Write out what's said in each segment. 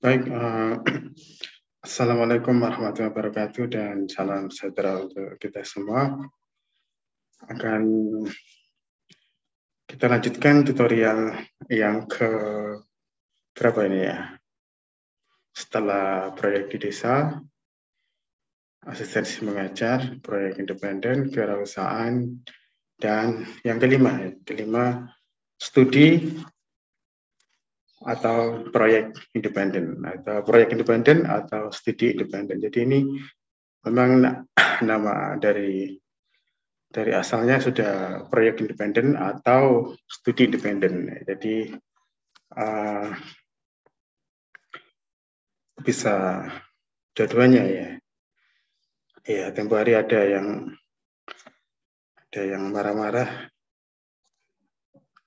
Baik, Assalamualaikum warahmatullahi wabarakatuh dan salam sejahtera untuk kita semua. Akan kita lanjutkan tutorial yang ke berapa ini ya? Setelah proyek di desa, asistensi mengajar, proyek independen, kewirausahaan, dan yang kelima studi atau proyek independen atau studi independen. Jadi ini memang nama dari asalnya sudah proyek independen atau studi independen. Jadi bisa dua-duanya ya. Ya, tempo hari ada yang marah-marah.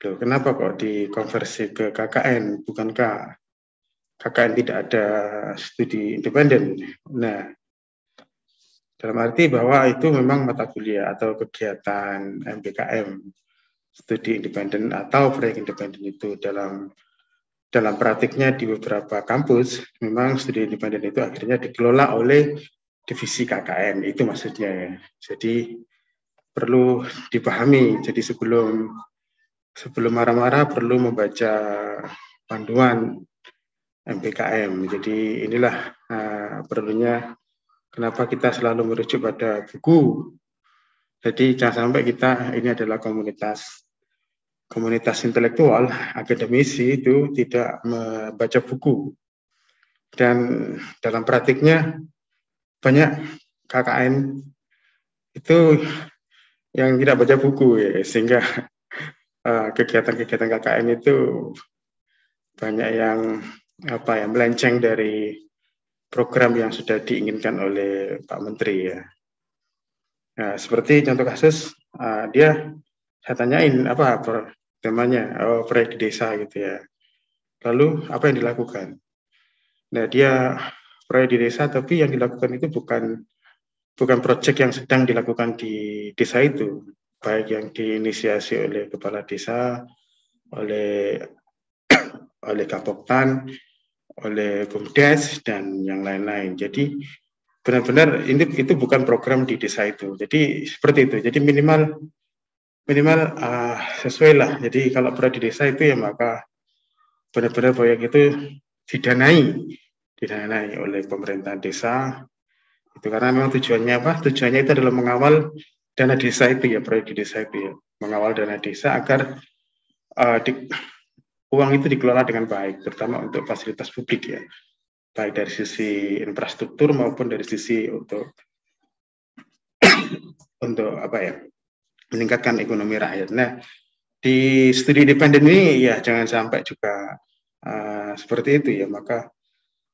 Loh, kenapa kok dikonversi ke KKN? Bukankah KKN tidak ada studi independen? Nah, dalam arti bahwa itu memang mata kuliah atau kegiatan MBKM, studi independen atau proyek independen itu dalam praktiknya di beberapa kampus memang studi independen itu akhirnya dikelola oleh divisi KKN, itu maksudnya ya. Jadi perlu dipahami. Jadi sebelum marah-marah perlu membaca panduan MBKM. Jadi inilah perlunya kenapa kita selalu merujuk pada buku. Jadi jangan sampai kita ini adalah komunitas intelektual, akademisi itu tidak membaca buku. Dan dalam praktiknya banyak KKN itu yang tidak baca buku ya, sehingga kegiatan-kegiatan KKN itu banyak yang melenceng dari program yang sudah diinginkan oleh Pak Menteri ya. Nah, seperti contoh kasus saya tanyain apa temanya, proyek di desa gitu ya. Lalu apa yang dilakukan? Nah, dia proyek di desa, tapi yang dilakukan itu bukan proyek yang sedang dilakukan di desa itu, baik yang diinisiasi oleh kepala desa, oleh Kapoktan, oleh BUMDes dan yang lain-lain. Jadi benar-benar itu bukan program di desa itu. Jadi seperti itu. Jadi minimal sesuai lah. Jadi kalau proyek di desa itu ya maka benar-benar proyek itu didanai oleh pemerintahan desa. Itu karena memang tujuannya apa? Tujuannya itu adalah mengawal dana desa itu ya, proyek di desa itu ya, mengawal dana desa agar uang itu dikelola dengan baik, terutama untuk fasilitas publik ya, baik dari sisi infrastruktur maupun dari sisi untuk meningkatkan ekonomi rakyat. Nah, di studi independen ini ya jangan sampai juga seperti itu ya, maka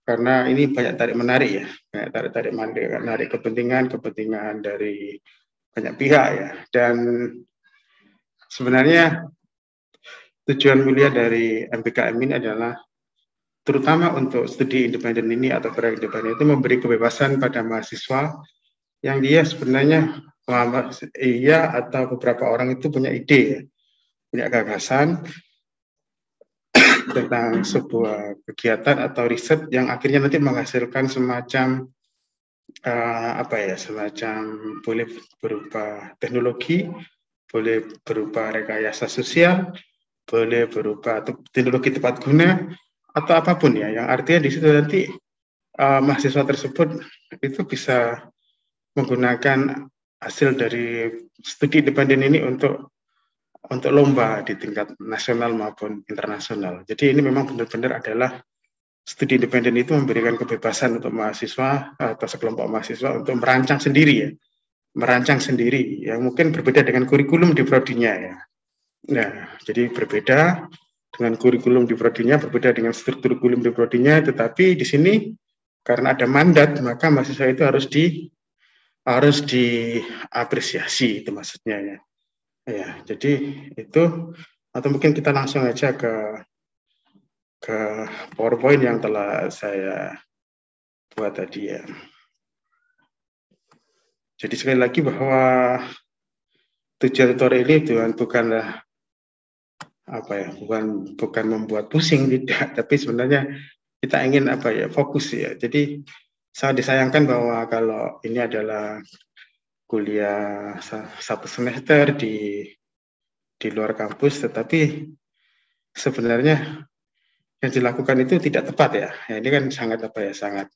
karena ini banyak tarik menarik ya, tarik menarik kepentingan dari banyak pihak ya, dan sebenarnya tujuan mulia dari MBKM ini adalah terutama untuk studi independen ini atau proyek independen itu memberi kebebasan pada mahasiswa yang dia sebenarnya atau beberapa orang itu punya ide, punya gagasan tentang sebuah kegiatan atau riset yang akhirnya nanti menghasilkan semacam semacam boleh berupa teknologi, boleh berupa rekayasa sosial, boleh berupa teknologi tepat guna atau apapun ya, yang artinya di situ nanti mahasiswa tersebut itu bisa menggunakan hasil dari studi independen ini untuk lomba di tingkat nasional maupun internasional. Jadi ini memang benar-benar adalah studi independen itu memberikan kebebasan untuk mahasiswa atau sekelompok mahasiswa untuk merancang sendiri yang mungkin berbeda dengan kurikulum di prodinya ya. Nah, jadi berbeda dengan kurikulum di prodinya, berbeda dengan struktur kurikulum di prodinya, tetapi di sini karena ada mandat maka mahasiswa itu harus diapresiasi, itu maksudnya ya. Ya, jadi itu, atau mungkin kita langsung aja ke PowerPoint yang telah saya buat tadi ya. Jadi sekali lagi bahwa tujuan tutorial ini bukanlah bukan membuat pusing, tidak, tapi sebenarnya kita ingin apa ya, fokus ya. Jadi sangat disayangkan bahwa kalau ini adalah kuliah satu semester di luar kampus, tetapi sebenarnya yang dilakukan itu tidak tepat ya. Ya ini kan sangat apa ya, sangat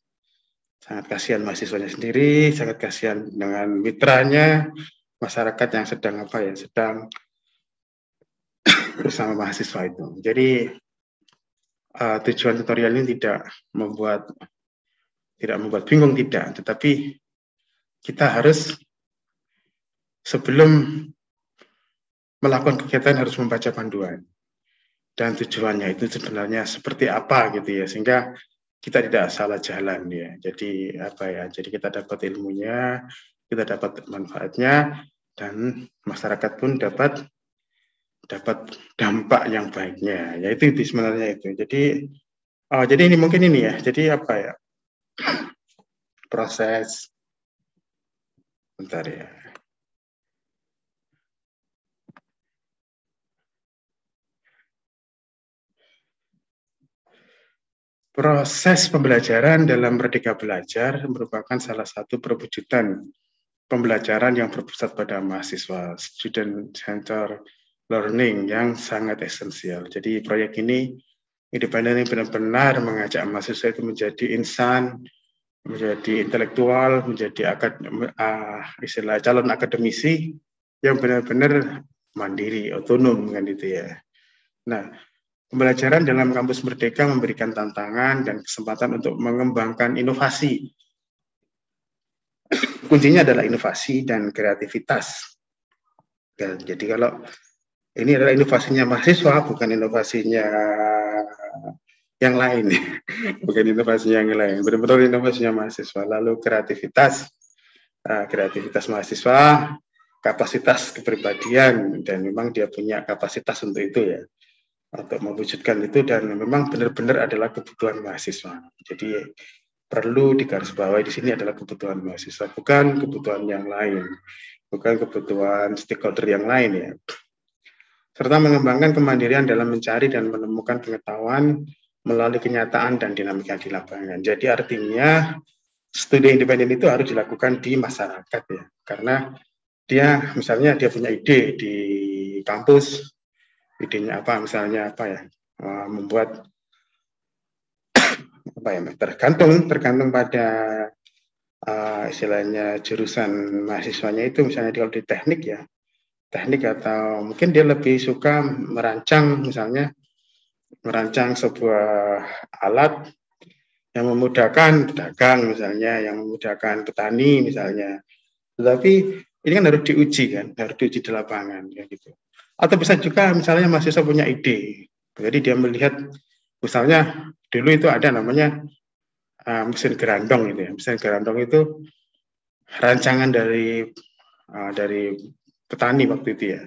kasihan mahasiswanya sendiri, sangat kasihan dengan mitranya, masyarakat yang sedang apa ya, sedang bersama mahasiswa itu. Jadi tujuan tutorial ini tidak membuat bingung, tidak, tetapi kita harus sebelum melakukan kegiatan harus membaca panduan dan tujuannya itu sebenarnya seperti apa gitu ya, sehingga kita tidak salah jalan ya. Jadi apa ya, jadi kita dapat ilmunya, kita dapat manfaatnya, dan masyarakat pun dapat dampak yang baiknya. Ya itu sebenarnya itu. Jadi ini mungkin ini ya. Jadi apa ya, proses, bentar ya. Proses pembelajaran dalam Merdeka Belajar merupakan salah satu perwujudan pembelajaran yang berpusat pada mahasiswa, student center learning, yang sangat esensial. Jadi proyek ini independen benar-benar mengajak mahasiswa itu menjadi insan, menjadi intelektual, menjadi istilah calon akademisi yang benar-benar mandiri, otonom kan itu ya. Nah, pembelajaran dalam kampus Merdeka memberikan tantangan dan kesempatan untuk mengembangkan inovasi. Kuncinya adalah inovasi dan kreativitas. Ya, jadi kalau ini adalah inovasinya mahasiswa, bukan inovasinya yang lain. Bukan inovasinya yang lain, benar-benar inovasinya mahasiswa. Lalu kreativitas mahasiswa, kapasitas kepribadian, dan memang dia punya kapasitas untuk itu ya, untuk mewujudkan itu, dan memang benar-benar adalah kebutuhan mahasiswa. Jadi perlu digarisbawahi di sini adalah kebutuhan mahasiswa, bukan kebutuhan yang lain, bukan kebutuhan stakeholder yang lain ya. Serta mengembangkan kemandirian dalam mencari dan menemukan pengetahuan melalui kenyataan dan dinamika di lapangan. Jadi artinya studi independen itu harus dilakukan di masyarakat ya, karena dia misalnya dia punya ide di kampus, idenya apa, misalnya apa ya, membuat apa ya, tergantung pada istilahnya jurusan mahasiswanya itu. Misalnya kalau di teknik ya, teknik, atau mungkin dia lebih suka merancang, misalnya merancang sebuah alat yang memudahkan pedagang misalnya, yang memudahkan petani misalnya. Tetapi ini kan harus diuji kan, harus diuji di lapangan ya gitu. Atau bisa juga misalnya mahasiswa punya ide, jadi dia melihat misalnya dulu itu ada namanya mesin gerandong itu ya. Mesin gerandong itu rancangan dari petani waktu itu ya.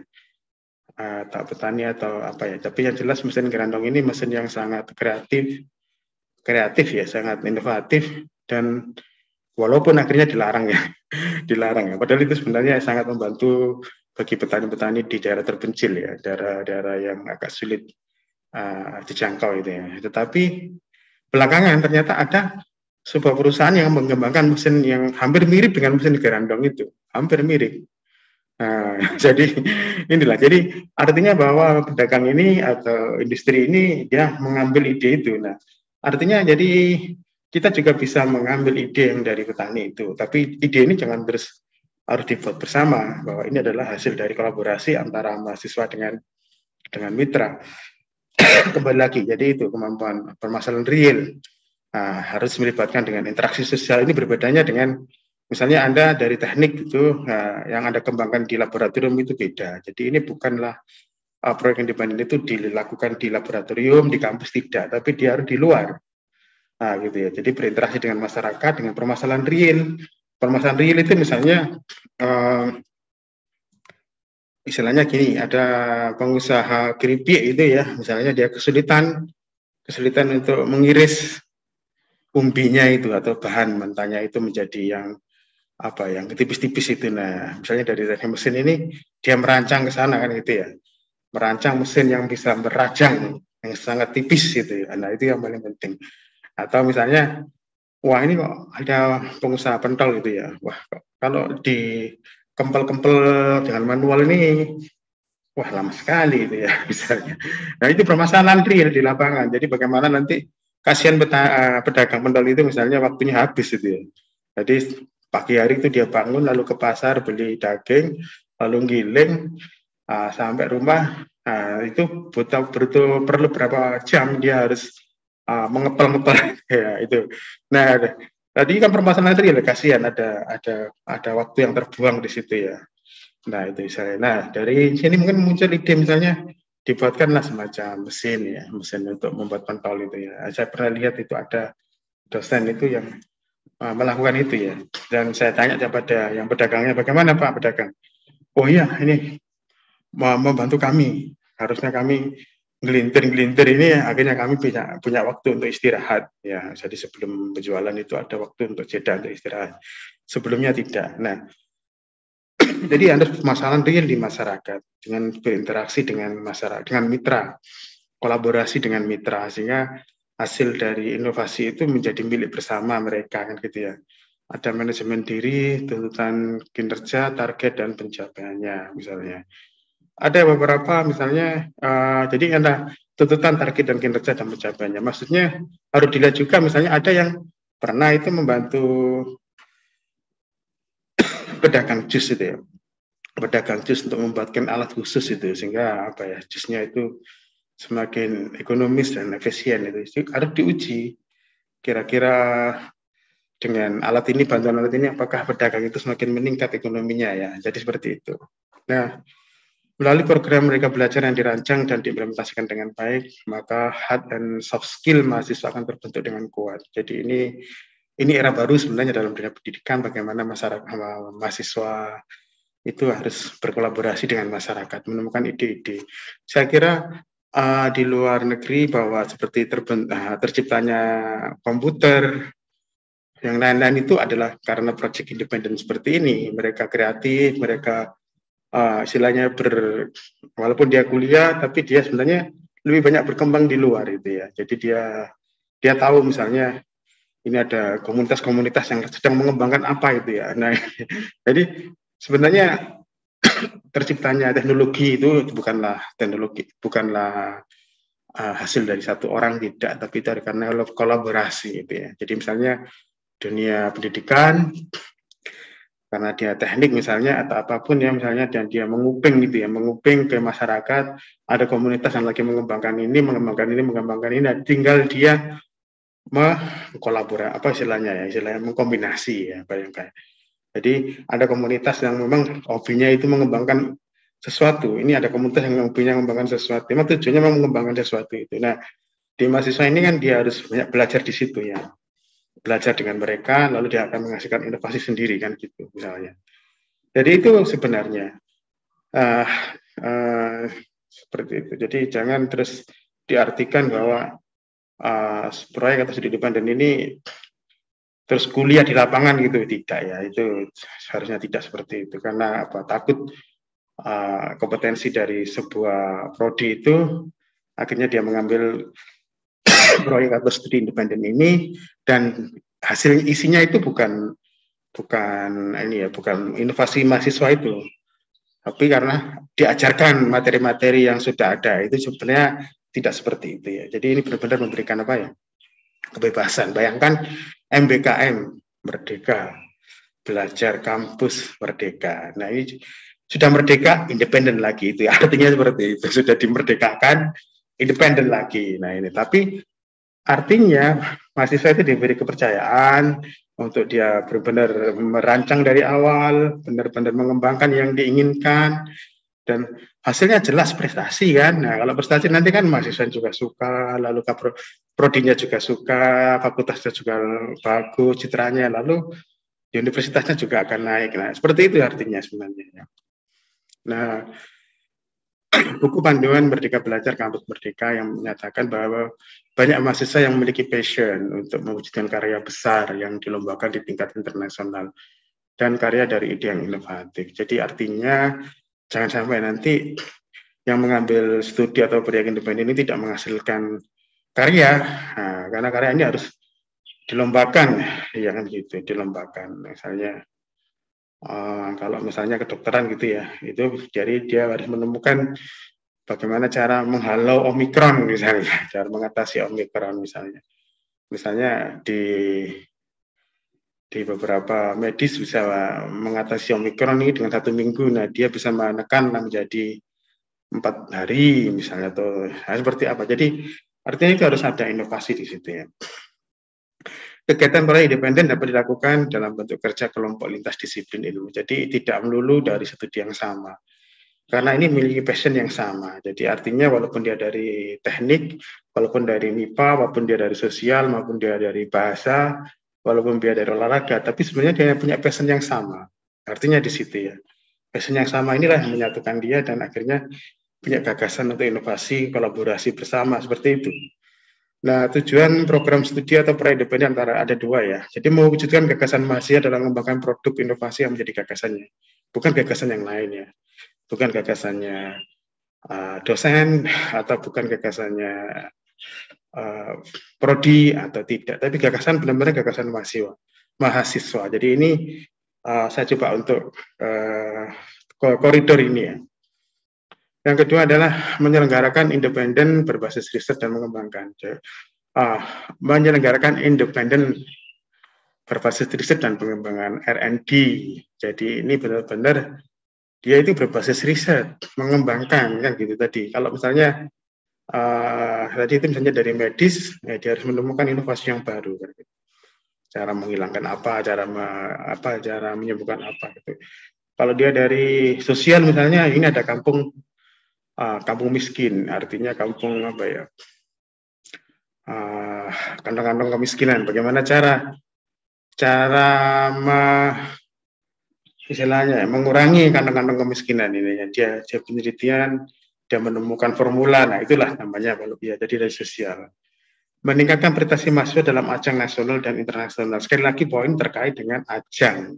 Tak petani atau apa ya, tapi yang jelas mesin gerandong ini mesin yang sangat kreatif ya, sangat inovatif, dan walaupun akhirnya dilarang ya, dilarang ya, padahal itu sebenarnya sangat membantu bagi petani-petani di daerah terpencil ya, daerah-daerah yang agak sulit dijangkau itu ya. Tetapi belakangan ternyata ada sebuah perusahaan yang mengembangkan mesin yang hampir mirip dengan mesin gerandong itu, hampir mirip. Nah, jadi inilah, jadi artinya bahwa pedagang ini atau industri ini dia mengambil ide itu. Nah, artinya jadi kita juga bisa mengambil ide yang dari petani itu, tapi ide ini harus dibuat bersama, bahwa ini adalah hasil dari kolaborasi antara mahasiswa dengan mitra. Kembali lagi, jadi itu kemampuan permasalahan real harus melibatkan dengan interaksi sosial. Ini berbedanya dengan misalnya Anda dari teknik itu yang Anda kembangkan di laboratorium itu beda. Jadi ini bukanlah proyek independen itu dilakukan di laboratorium, di kampus, tidak, tapi dia harus di luar. Gitu ya. Jadi berinteraksi dengan masyarakat, dengan permasalahan real. Permasalahan real itu misalnya istilahnya gini, ada pengusaha keripik itu ya, misalnya dia kesulitan untuk mengiris umbinya itu atau bahan mentahnya itu menjadi yang apa, yang tipis-tipis itu. Nah, misalnya dari teknik mesin ini dia merancang ke sana kan gitu ya, merancang mesin yang bisa merajang yang sangat tipis gitu ya. Nah, itu yang paling penting. Atau misalnya, wah ini kok ada pengusaha pentol gitu ya, wah kalau di kempel-kempel dengan manual ini, wah lama sekali itu ya misalnya. Nah itu permasalahan real di lapangan. Jadi bagaimana nanti kasihan pedagang pentol itu misalnya waktunya habis itu ya. Jadi pagi hari itu dia bangun lalu ke pasar beli daging, lalu giling sampai rumah. Itu butuh perlu berapa jam dia harus mengepel-ngepel ya itu. Nah tadi kan permasalahan real, kasihan ada waktu yang terbuang di situ ya. Nah itu misalnya. Nah dari sini mungkin muncul ide misalnya dibuatkanlah semacam mesin ya, mesin untuk membuat pentol itu ya. Saya pernah lihat itu ada dosen itu yang melakukan itu ya. Dan saya tanya kepada yang pedagangnya, bagaimana Pak pedagang? Oh iya ini membantu kami. Harusnya kami gelintir-gelintir ini akhirnya kami punya waktu untuk istirahat ya. Jadi sebelum penjualan itu ada waktu untuk jeda untuk istirahat. Sebelumnya tidak. Nah jadi ada permasalahan real di masyarakat dengan berinteraksi dengan masyarakat, dengan mitra, kolaborasi dengan mitra, sehingga hasil dari inovasi itu menjadi milik bersama mereka kan gitu ya. Ada manajemen diri, tuntutan kinerja, target dan pencapaiannya misalnya. Ada beberapa misalnya, jadi ada tuntutan target dan kinerja dan pencapaiannya. Maksudnya harus dilihat juga misalnya ada yang pernah itu membantu pedagang jus itu ya, pedagang jus untuk membuatkan alat khusus itu sehingga apa ya jusnya itu semakin ekonomis dan efisien itu harus diuji kira-kira dengan alat ini, bantuan alat ini apakah pedagang itu semakin meningkat ekonominya ya. Jadi seperti itu. Nah melalui program mereka belajar yang dirancang dan diimplementasikan dengan baik, maka hard and soft skill mahasiswa akan terbentuk dengan kuat. Jadi ini era baru sebenarnya dalam dunia pendidikan, bagaimana masyarakat mahasiswa itu harus berkolaborasi dengan masyarakat, menemukan ide-ide. Saya kira di luar negeri bahwa seperti terciptanya komputer, yang lain-lain itu adalah karena project independen seperti ini. Mereka kreatif, mereka istilahnya walaupun dia kuliah, tapi dia sebenarnya lebih banyak berkembang di luar itu ya. Jadi dia tahu misalnya ini ada komunitas-komunitas yang sedang mengembangkan apa itu ya. Nah, jadi sebenarnya terciptanya teknologi itu bukanlah hasil dari satu orang, tidak, tapi dari karena kolaborasi itu ya. Jadi misalnya dunia pendidikan karena dia teknik misalnya atau apapun ya misalnya, dan dia menguping gitu ya, menguping ke masyarakat, ada komunitas yang lagi mengembangkan ini, tinggal dia mengkolaborasi apa istilahnya mengkombinasi ya, bayangkan. Jadi ada komunitas yang memang hobinya itu mengembangkan sesuatu. Ini ada komunitas yang hobinya mengembangkan sesuatu. Memang tujuannya memang mengembangkan sesuatu itu. Nah, di mahasiswa ini kan dia harus banyak belajar di situ ya. Belajar dengan mereka, lalu dia akan menghasilkan inovasi sendiri kan gitu misalnya. Jadi itu sebenarnya seperti itu. Jadi jangan terus diartikan bahwa proyek atau studi independen ini terus kuliah di lapangan gitu, tidak ya, itu seharusnya tidak seperti itu karena apa, takut kompetensi dari sebuah prodi itu akhirnya dia mengambil proyek atau studi independen ini dan hasil isinya itu bukan inovasi mahasiswa itu, tapi karena diajarkan materi-materi yang sudah ada. Itu sebenarnya tidak seperti itu ya. Jadi ini benar-benar memberikan apa ya, kebebasan. Bayangkan MBKM merdeka, belajar kampus merdeka. Nah ini sudah merdeka, independen lagi, itu artinya seperti itu, sudah dimerdekakan, independen lagi. Nah ini, tapi artinya mahasiswa itu diberi kepercayaan untuk dia benar-benar merancang dari awal, benar-benar mengembangkan yang diinginkan, dan hasilnya jelas prestasi kan. Nah kalau prestasi nanti kan mahasiswa juga suka, lalu prodinya juga suka, fakultasnya juga bagus citranya, lalu di universitasnya juga akan naik. Nah seperti itu artinya sebenarnya. Nah buku panduan Merdeka Belajar Kampus Merdeka yang menyatakan bahwa banyak mahasiswa yang memiliki passion untuk mewujudkan karya besar yang dilombakan di tingkat internasional dan karya dari ide yang inovatif. Jadi artinya jangan sampai nanti yang mengambil studi atau proyek independen ini tidak menghasilkan karya, karena karya ini harus dilombakan, ya kan gitu, dilombakan. Misalnya kalau misalnya kedokteran gitu ya, itu jadi dia harus menemukan bagaimana cara menghalau Omikron misalnya, cara mengatasi Omikron misalnya. Misalnya di beberapa medis bisa mengatasi Omikron ini dengan 1 minggu, nah dia bisa menekan menjadi 4 hari misalnya, atau seperti apa. Jadi artinya itu harus ada inovasi di situ ya. Kegiatan para independen dapat dilakukan dalam bentuk kerja kelompok lintas disiplin ilmu. Jadi tidak melulu dari studi yang sama. Karena ini memiliki passion yang sama. Jadi artinya walaupun dia dari teknik, walaupun dari MIPA, walaupun dia dari sosial, maupun dia dari bahasa, walaupun dia dari olahraga, tapi sebenarnya dia punya passion yang sama. Artinya di situ ya. Passion yang sama inilah yang menyatukan dia dan akhirnya punya gagasan untuk inovasi, kolaborasi bersama, seperti itu. Nah, tujuan program studi atau pra-independen antara ada 2 ya. Jadi mewujudkan gagasan mahasiswa dalam mengembangkan produk inovasi yang menjadi gagasannya. Bukan gagasan yang lain ya. Bukan gagasannya dosen atau bukan gagasannya prodi atau tidak. Tapi gagasan benar-benar gagasan mahasiswa. Jadi ini saya coba untuk koridor ini ya. Yang kedua adalah menyelenggarakan independen berbasis riset dan mengembangkan. Menyelenggarakan independen berbasis riset dan pengembangan R&D. Jadi ini benar-benar dia itu berbasis riset, mengembangkan kan gitu tadi. Kalau misalnya tadi itu misalnya dari medis, ya dia harus menemukan inovasi yang baru. Kan gitu. Cara menghilangkan apa, cara menyembuhkan apa gitu. Kalau dia dari sosial misalnya, ini ada kampung miskin, artinya kampung apa ya? Kantong-kantong kemiskinan. Bagaimana cara istilahnya mengurangi kantong-kantong kemiskinan ini ya. Dia penelitian, dia menemukan formula. Nah, itulah namanya kalau dia jadi dari sosial. Meningkatkan prestasi mahasiswa dalam ajang nasional dan internasional. Sekali lagi poin terkait dengan ajang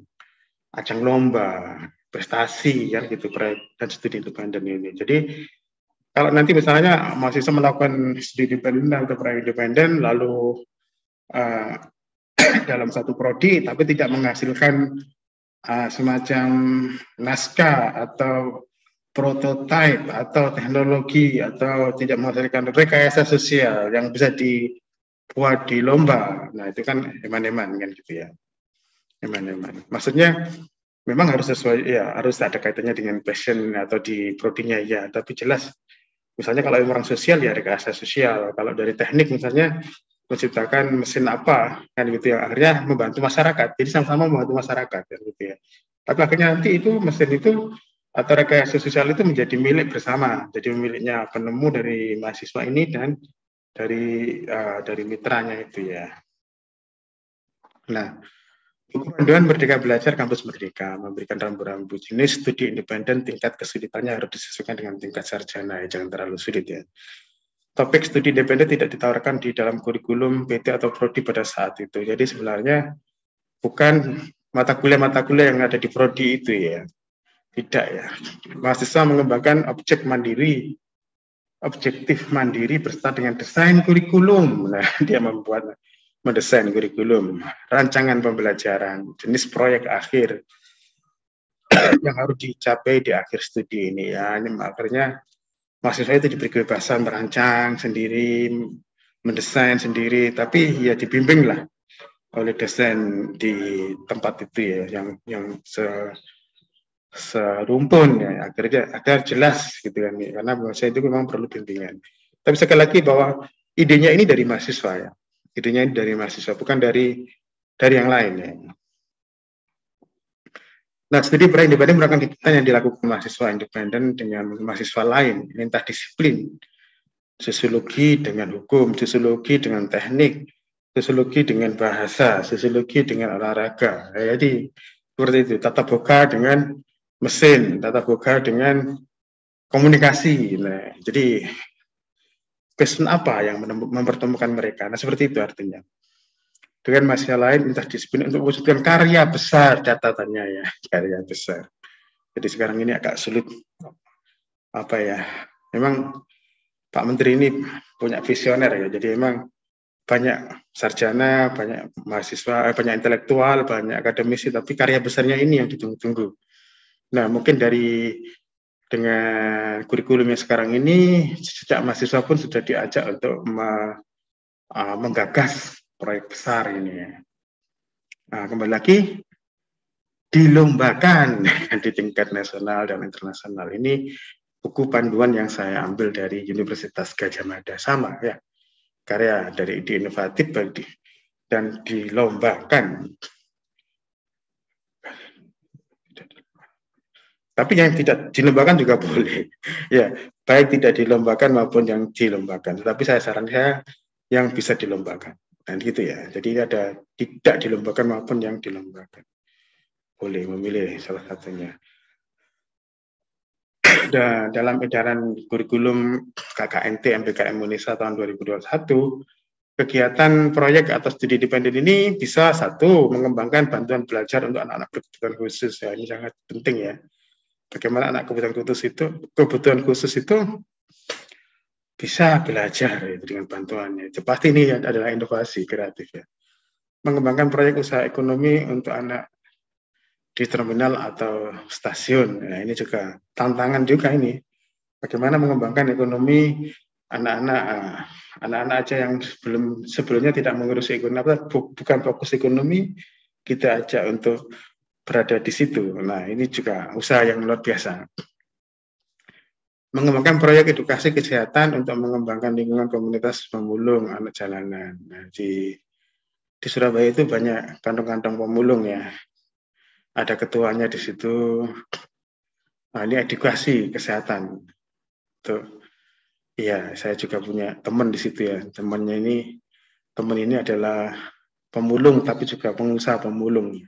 lomba, prestasi kan gitu, dan studi independen ini. Jadi kalau nanti misalnya mahasiswa melakukan studi independen atau pra-independen lalu dalam satu prodi tapi tidak menghasilkan semacam naskah atau prototipe atau teknologi atau tidak menghasilkan rekayasa sosial yang bisa dibuat di lomba. Nah, itu kan eman-eman kan gitu ya. Eman-eman. Maksudnya memang harus sesuai ya, harus ada kaitannya dengan passion atau di prodinya ya, tapi jelas misalnya kalau orang sosial ya rekayasa sosial, kalau dari teknik misalnya menciptakan mesin apa kan gitu ya, akhirnya membantu masyarakat, jadi sama-sama membantu masyarakat kan gitu ya. Tapi akhirnya nanti itu mesin itu atau rekayasa sosial itu menjadi milik bersama, jadi miliknya penemu dari mahasiswa ini dan dari mitranya itu ya. Nah, Panduan Merdeka Belajar Kampus Merdeka memberikan rambu-rambu jenis studi independen, tingkat kesulitannya harus disesuaikan dengan tingkat sarjana, ya, jangan terlalu sulit ya. Topik studi independen tidak ditawarkan di dalam kurikulum PT atau prodi pada saat itu. Jadi sebenarnya bukan mata kuliah yang ada di prodi itu ya. Tidak ya. Mahasiswa mengembangkan objektif mandiri beserta dengan desain kurikulum. Nah, dia mendesain kurikulum, rancangan pembelajaran, jenis proyek akhir yang harus dicapai di akhir studi ini ya. Ini akhirnya mahasiswa itu diberi kebebasan merancang sendiri, mendesain sendiri, tapi ya dibimbing lah oleh dosen di tempat itu ya, yang serumpun ya, agar jelas gitu kan, karena saya itu memang perlu bimbingan. Tapi sekali lagi bahwa idenya ini dari mahasiswa ya, idenya ini dari mahasiswa, bukan dari yang lain ya. Nah, studi pra-independen merupakan kegiatan yang dilakukan mahasiswa independen dengan mahasiswa lain, lintas disiplin, sosiologi dengan hukum, sosiologi dengan teknik, sosiologi dengan bahasa, sosiologi dengan olahraga. Jadi seperti itu, tata boga dengan mesin, tata boga dengan komunikasi. Nah, jadi passion apa yang mempertemukan mereka? Nah, seperti itu artinya. Dengan mahasiswa lain lintas disiplin untuk mewujudkan karya besar, catatannya ya, karya besar. Jadi sekarang ini agak sulit apa ya? Memang Pak Menteri ini punya visioner ya. Jadi memang banyak sarjana, banyak mahasiswa, banyak intelektual, banyak akademisi, tapi karya besarnya ini yang ditunggu-tunggu. Nah, mungkin dengan kurikulum yang sekarang ini, sejak mahasiswa pun sudah diajak untuk menggagas proyek besar ini ya. Nah, kembali lagi, dilombakan di tingkat nasional dan internasional. Ini buku panduan yang saya ambil dari Universitas Gadjah Mada, sama ya, karya dari ide inovatif dan dilombakan. Tapi yang tidak dilombakan juga boleh, ya, baik tidak dilombakan maupun yang dilombakan. Tetapi saya sarankan yang bisa dilombakan, dan gitu ya. Jadi ada tidak dilombakan maupun yang dilombakan. Boleh memilih salah satunya. Dan dalam edaran kurikulum KKNT MBKM Indonesia tahun 2021, kegiatan proyek atau studi independen ini bisa satu, mengembangkan bantuan belajar untuk anak-anak berkebutuhan khusus. Ya, ini sangat penting ya. Bagaimana anak kebutuhan khusus itu bisa belajar ya, dengan bantuannya. Itu pasti ini adalah inovasi kreatif ya. Mengembangkan proyek usaha ekonomi untuk anak di terminal atau stasiun. Nah, ini juga tantangan juga ini. Bagaimana mengembangkan ekonomi anak-anak aja yang sebelumnya tidak mengurus ekonomi, bukan fokus ekonomi, kita ajak untuk berada di situ. Nah, ini juga usaha yang luar biasa. Mengembangkan proyek edukasi kesehatan untuk mengembangkan lingkungan komunitas pemulung anak jalanan. Nah, di Surabaya itu banyak kantong-kantong pemulung ya. Ada ketuanya di situ. Nah, ini edukasi kesehatan. Tuh. Iya, saya juga punya teman di situ ya. Teman ini adalah pemulung tapi juga pengusaha pemulung.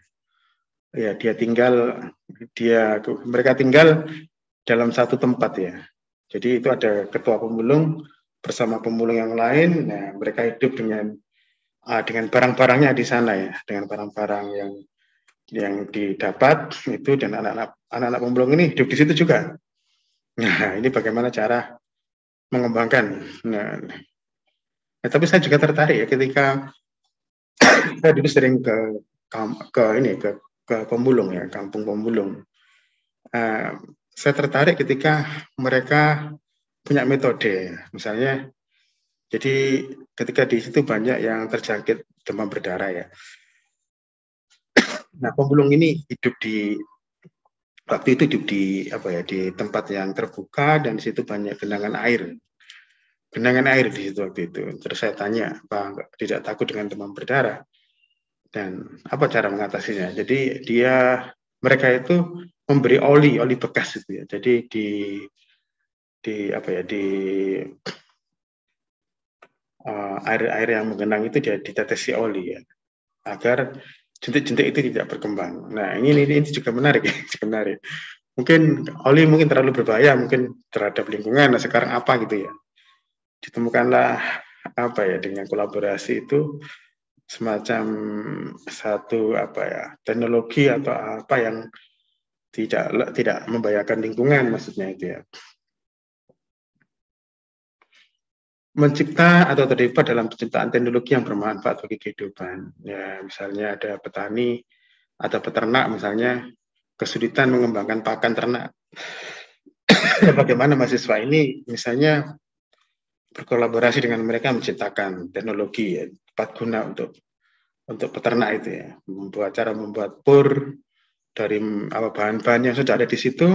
Ya, mereka tinggal dalam satu tempat ya. Jadi itu ada ketua pemulung bersama pemulung yang lain. Nah, mereka hidup dengan barang-barangnya di sana ya, dengan barang-barang yang didapat itu, dan anak-anak pemulung ini hidup di situ juga. Nah, ini bagaimana cara mengembangkan. Nah, tapi saya juga tertarik ya ketika saya dulu sering ke pemulung ya, kampung pemulung. Saya tertarik ketika mereka punya metode, misalnya, jadi ketika di situ banyak yang terjangkit demam berdarah ya. Nah, pemulung ini waktu itu hidup di tempat yang terbuka, dan di situ banyak genangan air di situ waktu itu. Terus saya tanya, apa tidak takut dengan demam berdarah? Dan apa cara mengatasinya? Jadi mereka itu memberi oli bekas itu ya. Jadi air yang menggenang itu dia ditetesi oli ya, agar jentik-jentik itu tidak berkembang. Nah, ini juga menarik ya, menarik. Mungkin oli terlalu berbahaya mungkin terhadap lingkungan. Nah, sekarang apa gitu ya? Ditemukanlah dengan kolaborasi itu semacam satu teknologi atau apa yang tidak membahayakan lingkungan, maksudnya itu ya. Mencipta atau terlibat dalam penciptaan teknologi yang bermanfaat bagi kehidupan. Ya, misalnya ada petani atau peternak misalnya kesulitan mengembangkan pakan ternak. Bagaimana mahasiswa ini misalnya berkolaborasi dengan mereka menciptakan teknologi ya, tepat guna untuk peternak itu ya, membuat pur dari bahan-bahan yang sudah ada di situ,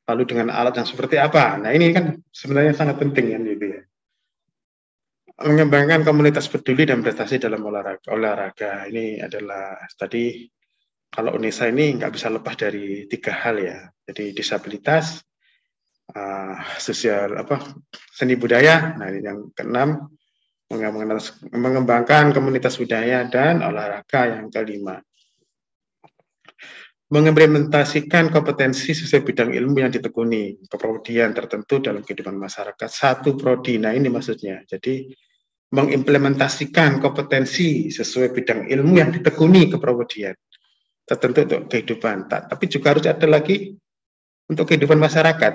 lalu dengan alat yang seperti apa. Nah, ini kan sebenarnya sangat penting kan gitu ya. Mengembangkan komunitas peduli dan prestasi dalam olahraga ini adalah tadi, kalau UNESA ini nggak bisa lepas dari 3 hal ya. Jadi disabilitas, sosial seni budaya. Nah, ini yang keenam, mengembangkan komunitas budaya dan olahraga yang kelima. Mengimplementasikan kompetensi sesuai bidang ilmu yang ditekuni, keprodian tertentu dalam kehidupan masyarakat. Satu prodi, nah ini maksudnya. Jadi mengimplementasikan kompetensi sesuai bidang ilmu yang ditekuni, keprodian tertentu untuk kehidupan. Tapi juga harus ada lagi untuk kehidupan masyarakat.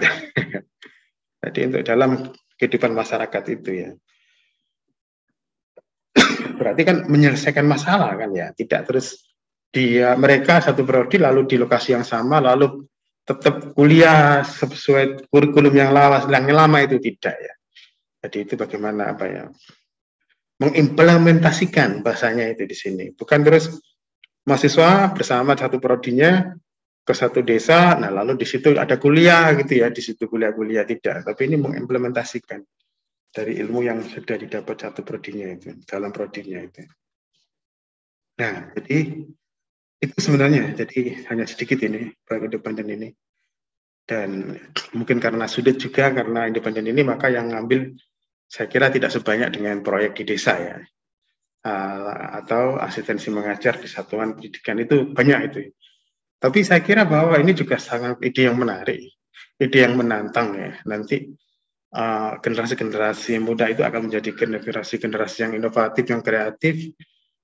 Jadi untuk dalam kehidupan masyarakat itu ya. berarti kan menyelesaikan masalah kan ya, tidak terus mereka satu prodi lalu di lokasi yang sama lalu tetap kuliah sesuai kurikulum yang lama itu tidak ya. Jadi itu bagaimana apa ya, mengimplementasikan bahasanya itu di sini, bukan terus mahasiswa bersama satu prodinya ke satu desa, nah lalu di situ ada kuliah gitu ya, di situ kuliah tidak, tapi ini mengimplementasikan dari ilmu yang sudah didapat satu prodinya itu dalam prodinya itu. Nah, jadi itu sebenarnya, jadi hanya sedikit ini proyek independen ini, dan mungkin karena sulit juga karena independen ini, maka yang ngambil saya kira tidak sebanyak dengan proyek di desa ya, atau asistensi mengajar di satuan pendidikan itu banyak itu. Tapi saya kira bahwa ini juga sangat ide yang menarik, ide yang menantang ya. Nanti generasi-generasi muda itu akan menjadi generasi-generasi yang inovatif, yang kreatif,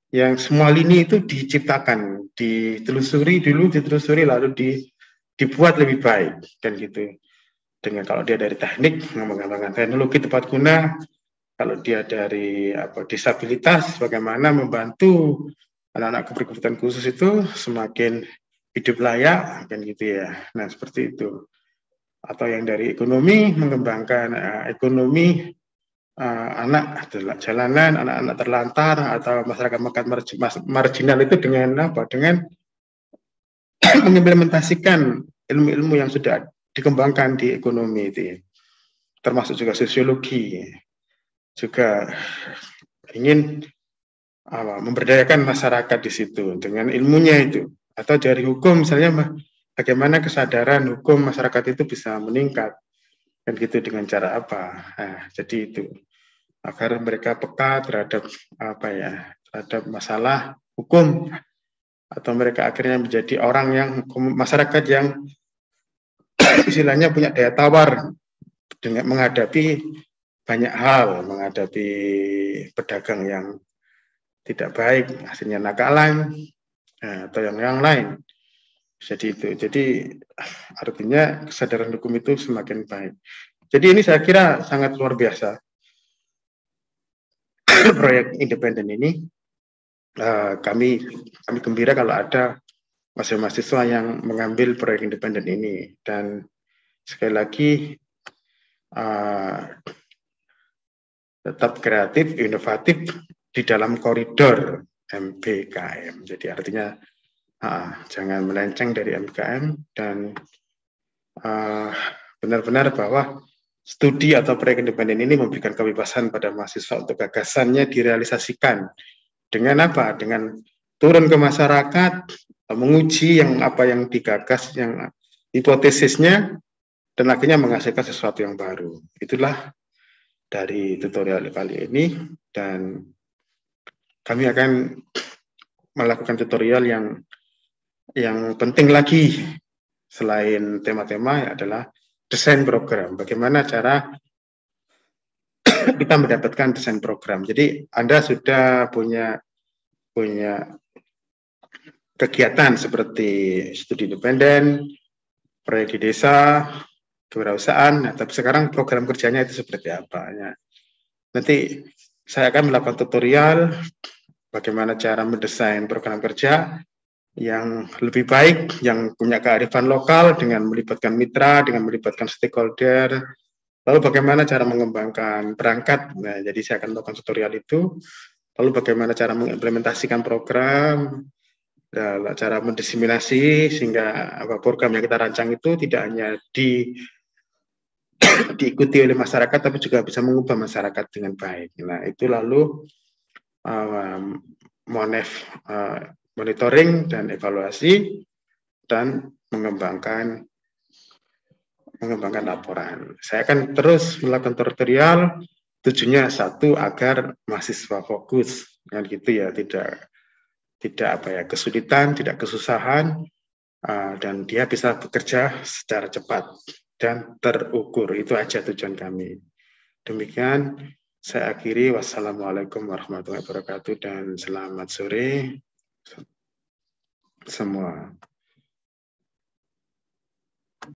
yang semua lini itu diciptakan, ditelusuri lalu dibuat lebih baik kan gitu. Dengan kalau dia dari teknik mengembangkan teknologi tepat guna, kalau dia dari disabilitas bagaimana membantu anak-anak keberkebutuhan khusus itu semakin hidup layak kan gitu ya. Nah, seperti itu. Atau yang dari ekonomi mengembangkan ekonomi anak jalanan, anak-anak terlantar atau masyarakat marginal itu dengan apa? Dengan mengimplementasikan ilmu-ilmu yang sudah dikembangkan di ekonomi itu, termasuk juga sosiologi, juga ingin memberdayakan masyarakat di situ dengan ilmunya itu, atau dari hukum misalnya bagaimana kesadaran hukum masyarakat itu bisa meningkat dan gitu dengan cara apa. Nah, jadi itu agar mereka peka terhadap terhadap masalah hukum, atau mereka akhirnya menjadi orang yang masyarakat yang istilahnya punya daya tawar dengan menghadapi banyak hal, menghadapi pedagang yang tidak baik, hasilnya nakalan atau yang lain. Jadi itu. Jadi artinya kesadaran hukum itu semakin baik. Jadi ini saya kira sangat luar biasa. Proyek independen ini, kami gembira kalau ada mahasiswa yang mengambil proyek independen ini, dan sekali lagi tetap kreatif, inovatif di dalam koridor MBKM. Jadi artinya jangan melenceng dari MBKM, dan benar-benar bahwa studi atau proyek independen ini memberikan kebebasan pada mahasiswa untuk gagasannya direalisasikan. Dengan apa? Dengan turun ke masyarakat, menguji yang apa yang digagas, yang hipotesisnya, dan akhirnya menghasilkan sesuatu yang baru. Itulah dari tutorial kali ini, dan kami akan melakukan tutorial yang penting lagi selain tema-tema adalah desain program. Bagaimana cara kita mendapatkan desain program. Jadi Anda sudah punya kegiatan seperti studi independen, proyek di desa, kewirausahaan, tapi sekarang program kerjanya itu seperti apa ya. Nanti saya akan melakukan tutorial bagaimana cara mendesain program kerja yang lebih baik, yang punya kearifan lokal dengan melibatkan mitra, dengan melibatkan stakeholder, lalu bagaimana cara mengembangkan perangkat. Nah, jadi saya akan melakukan tutorial itu, lalu bagaimana cara mengimplementasikan program, cara mendiseminasi sehingga program yang kita rancang itu tidak hanya diikuti oleh masyarakat, tapi juga bisa mengubah masyarakat dengan baik. Nah, itu lalu monitoring dan evaluasi, dan mengembangkan laporan. Saya akan terus melakukan tutorial, tujuannya satu, agar mahasiswa fokus, kan gitu ya, tidak kesulitan, tidak kesusahan, dan dia bisa bekerja secara cepat dan terukur. Itu aja tujuan kami. Demikian saya akhiri. Wassalamualaikum warahmatullahi wabarakatuh, dan selamat sore semua.